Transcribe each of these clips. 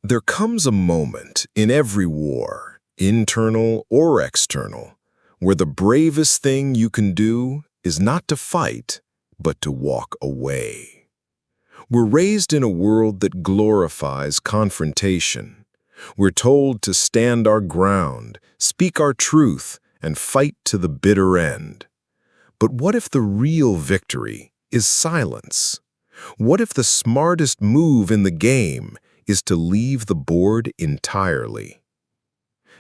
There comes a moment in every war, internal or external, where the bravest thing you can do is not to fight, but to walk away. We're raised in a world that glorifies confrontation. We're told to stand our ground, speak our truth, and fight to the bitter end. But what if the real victory is silence? What if the smartest move in the game is to leave the board entirely?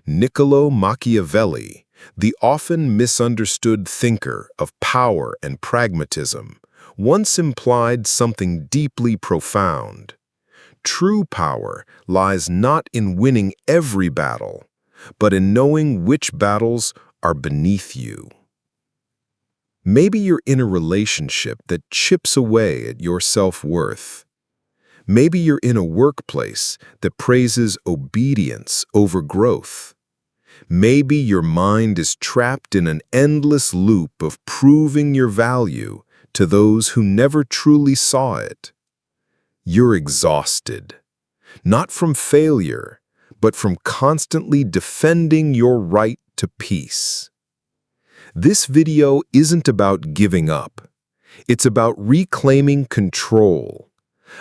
Niccolo Machiavelli, the often misunderstood thinker of power and pragmatism, once implied something deeply profound. True power lies not in winning every battle, but in knowing which battles are beneath you. Maybe you're in a relationship that chips away at your self-worth. Maybe you're in a workplace that praises obedience over growth. Maybe your mind is trapped in an endless loop of proving your value to those who never truly saw it. You're exhausted, not from failure, but from constantly defending your right to peace. This video isn't about giving up. It's about reclaiming control,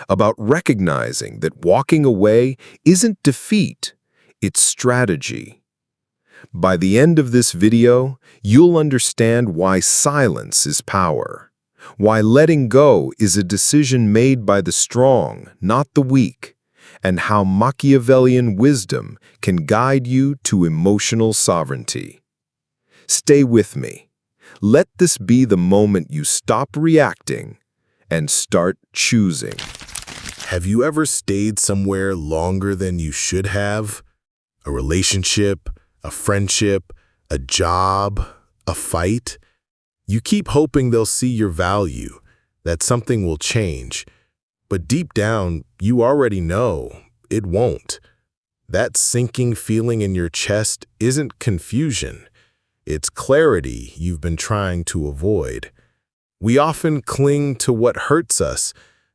about recognizing that walking away isn't defeat, it's strategy. By the end of this video, you'll understand why silence is power, why letting go is a decision made by the strong, not the weak, and how Machiavellian wisdom can guide you to emotional sovereignty. Stay with me. Let this be the moment you stop reacting and start choosing. Have you ever stayed somewhere longer than you should have? A relationship, a friendship, a job, a fight? You keep hoping they'll see your value, that something will change. But deep down, you already know it won't. That sinking feeling in your chest isn't confusion. It's clarity you've been trying to avoid. We often cling to what hurts us,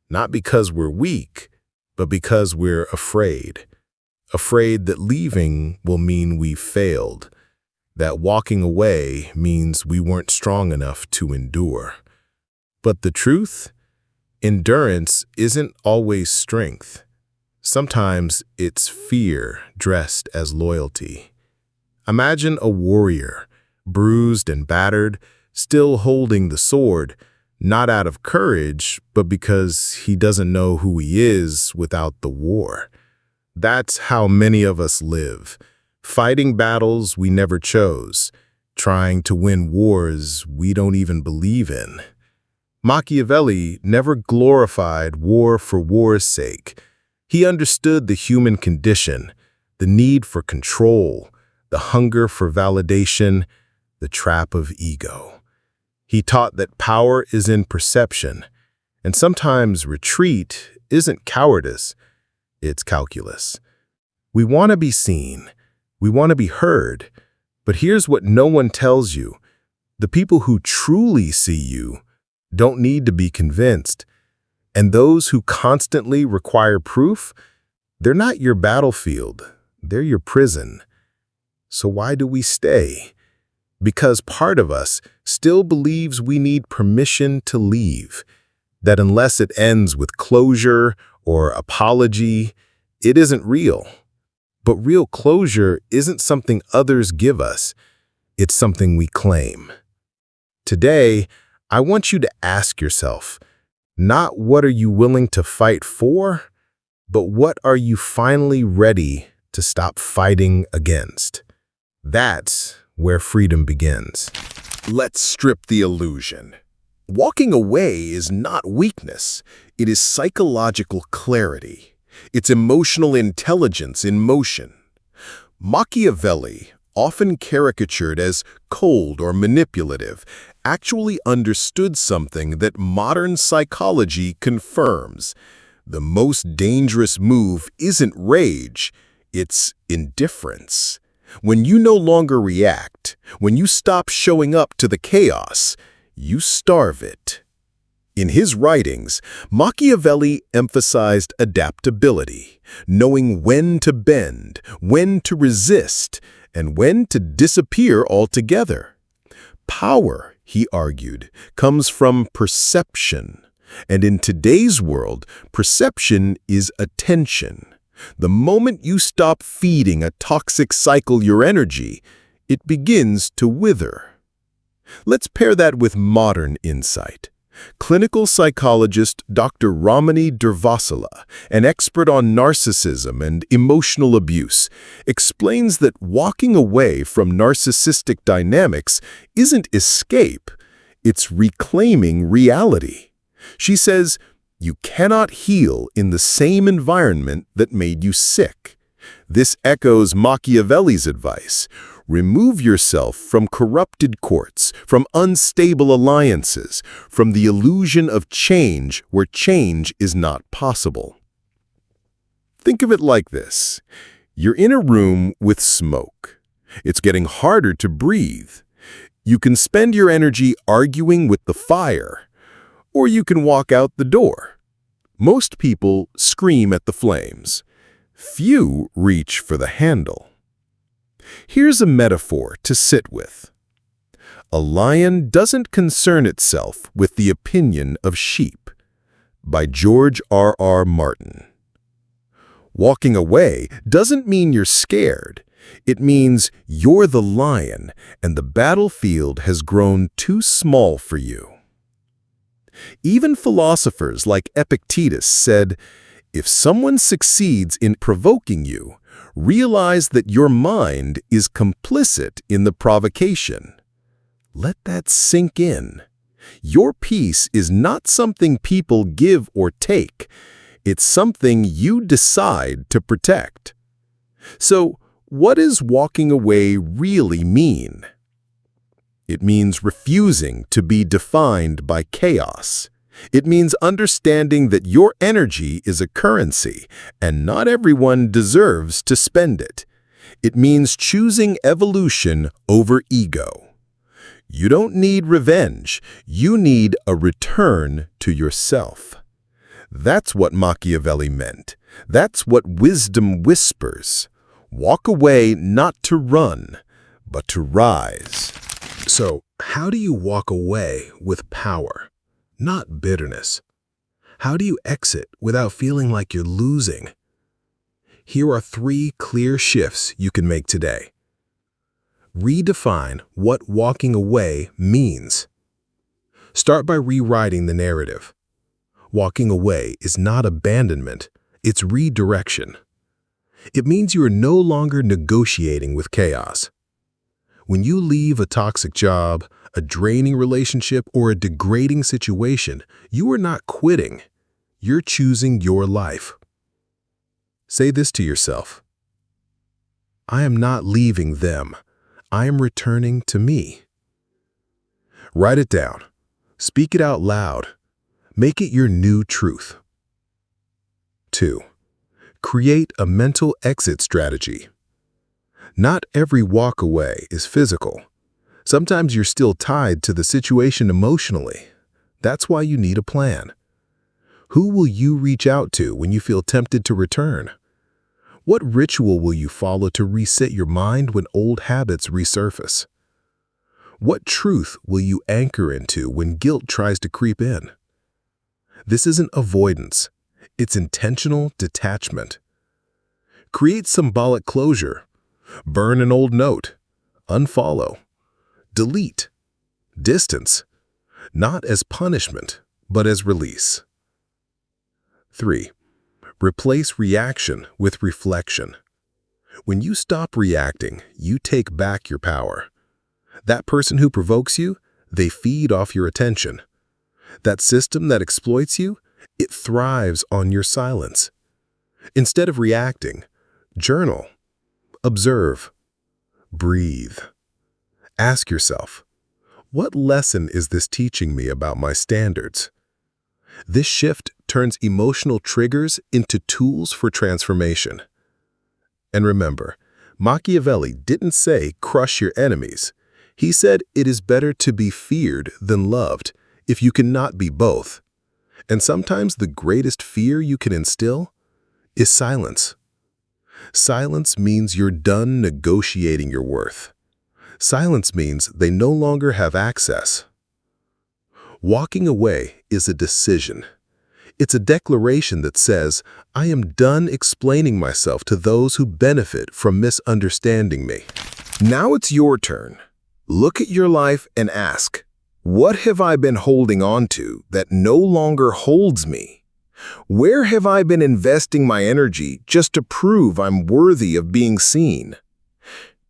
not because we're weak, but because we're afraid. Afraid that leaving will mean we've failed, that walking away means we weren't strong enough to endure. But the truth? Endurance isn't always strength. Sometimes it's fear dressed as loyalty. Imagine a warrior, bruised and battered, still holding the sword, not out of courage, but because he doesn't know who he is without the war. That's how many of us live, fighting battles we never chose, trying to win wars we don't even believe in. Machiavelli never glorified war for war's sake. He understood the human condition, the need for control, the hunger for validation, the trap of ego. He taught that power is in perception, and sometimes retreat isn't cowardice, it's calculus. We want to be seen, we want to be heard, but here's what no one tells you. The people who truly see you don't need to be convinced, and those who constantly require proof, they're not your battlefield, they're your prison. So why do we stay? Because part of us still believes we need permission to leave, that unless it ends with closure or apology, it isn't real. But real closure isn't something others give us, it's something we claim. Today, I want you to ask yourself, not what are you willing to fight for, but what are you finally ready to stop fighting against? That's where freedom begins. Let's strip the illusion. Walking away is not weakness. It is psychological clarity. It's emotional intelligence in motion. Machiavelli, often caricatured as cold or manipulative, actually understood something that modern psychology confirms. The most dangerous move isn't rage, it's indifference. When you no longer react, when you stop showing up to the chaos, you starve it. In his writings, Machiavelli emphasized adaptability, knowing when to bend, when to resist, and when to disappear altogether. Power, he argued, comes from perception. And in today's world, perception is attention. The moment you stop feeding a toxic cycle your energy, it begins to wither. Let's pair that with modern insight. Clinical psychologist Dr. Ramani Durvasula, an expert on narcissism and emotional abuse, explains that walking away from narcissistic dynamics isn't escape, it's reclaiming reality. She says, you cannot heal in the same environment that made you sick. This echoes Machiavelli's advice. Remove yourself from corrupted courts, from unstable alliances, from the illusion of change where change is not possible. Think of it like this. You're in a room with smoke. It's getting harder to breathe. You can spend your energy arguing with the fire, or you can walk out the door. Most people scream at the flames. Few reach for the handle. Here's a metaphor to sit with. A lion doesn't concern itself with the opinion of sheep. By George R.R. Martin. Walking away doesn't mean you're scared. It means you're the lion and the battlefield has grown too small for you. Even philosophers like Epictetus said, if someone succeeds in provoking you, realize that your mind is complicit in the provocation. Let that sink in. Your peace is not something people give or take. It's something you decide to protect. So, what does walking away really mean? It means refusing to be defined by chaos. It means understanding that your energy is a currency, and not everyone deserves to spend it. It means choosing evolution over ego. You don't need revenge. You need a return to yourself. That's what Machiavelli meant. That's what wisdom whispers. Walk away not to run, but to rise. So, how do you walk away with power? Not bitterness. How do you exit without feeling like you're losing? Here are 3 clear shifts you can make today. Redefine what walking away means. Start by rewriting the narrative. Walking away is not abandonment, it's redirection. It means you are no longer negotiating with chaos. When you leave a toxic job, a draining relationship, or a degrading situation, you are not quitting. You're choosing your life. Say this to yourself. I am not leaving them. I am returning to me. Write it down. Speak it out loud. Make it your new truth. 2. Create a mental exit strategy. Not every walk away is physical. Sometimes you're still tied to the situation emotionally. That's why you need a plan. Who will you reach out to when you feel tempted to return? What ritual will you follow to reset your mind when old habits resurface? What truth will you anchor into when guilt tries to creep in? This isn't avoidance. It's intentional detachment. Create symbolic closure. Burn an old note. Unfollow. Delete. Distance. Not as punishment, but as release. 3. Replace reaction with reflection. When you stop reacting, you take back your power. That person who provokes you, they feed off your attention. That system that exploits you, it thrives on your silence. Instead of reacting, journal. Observe. Breathe. Ask yourself, what lesson is this teaching me about my standards? This shift turns emotional triggers into tools for transformation. And remember, Machiavelli didn't say crush your enemies. He said it is better to be feared than loved. If you cannot be both, And sometimes the greatest fear you can instill is silence. Silence means you're done negotiating your worth. Silence means they no longer have access. Walking away is a decision. It's a declaration that says, I am done explaining myself to those who benefit from misunderstanding me. Now it's your turn. Look at your life and ask, what have I been holding on to that no longer holds me? Where have I been investing my energy just to prove I'm worthy of being seen?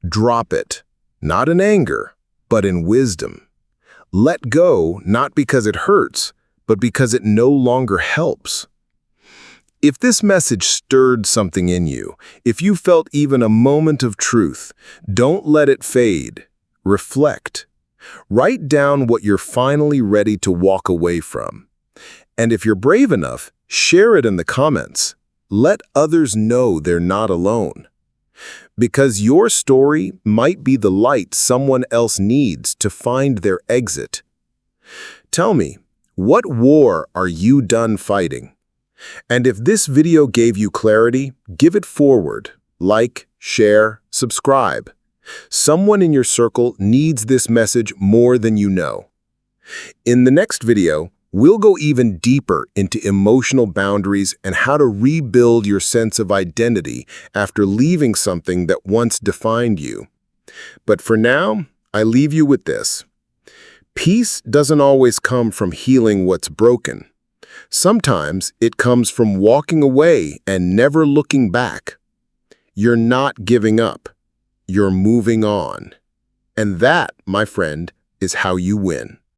Drop it, not in anger, but in wisdom. Let go, not because it hurts, but because it no longer helps. If this message stirred something in you, if you felt even a moment of truth, don't let it fade. Reflect. Write down what you're finally ready to walk away from. And if you're brave enough, share it in the comments. Let others know they're not alone. Because your story might be the light someone else needs to find their exit. Tell me, what war are you done fighting? And if this video gave you clarity, give it forward. Like, share, subscribe. Someone in your circle needs this message more than you know. In the next video, we'll go even deeper into emotional boundaries and how to rebuild your sense of identity after leaving something that once defined you. But for now, I leave you with this. Peace doesn't always come from healing what's broken. Sometimes it comes from walking away and never looking back. You're not giving up. You're moving on. And that, my friend, is how you win.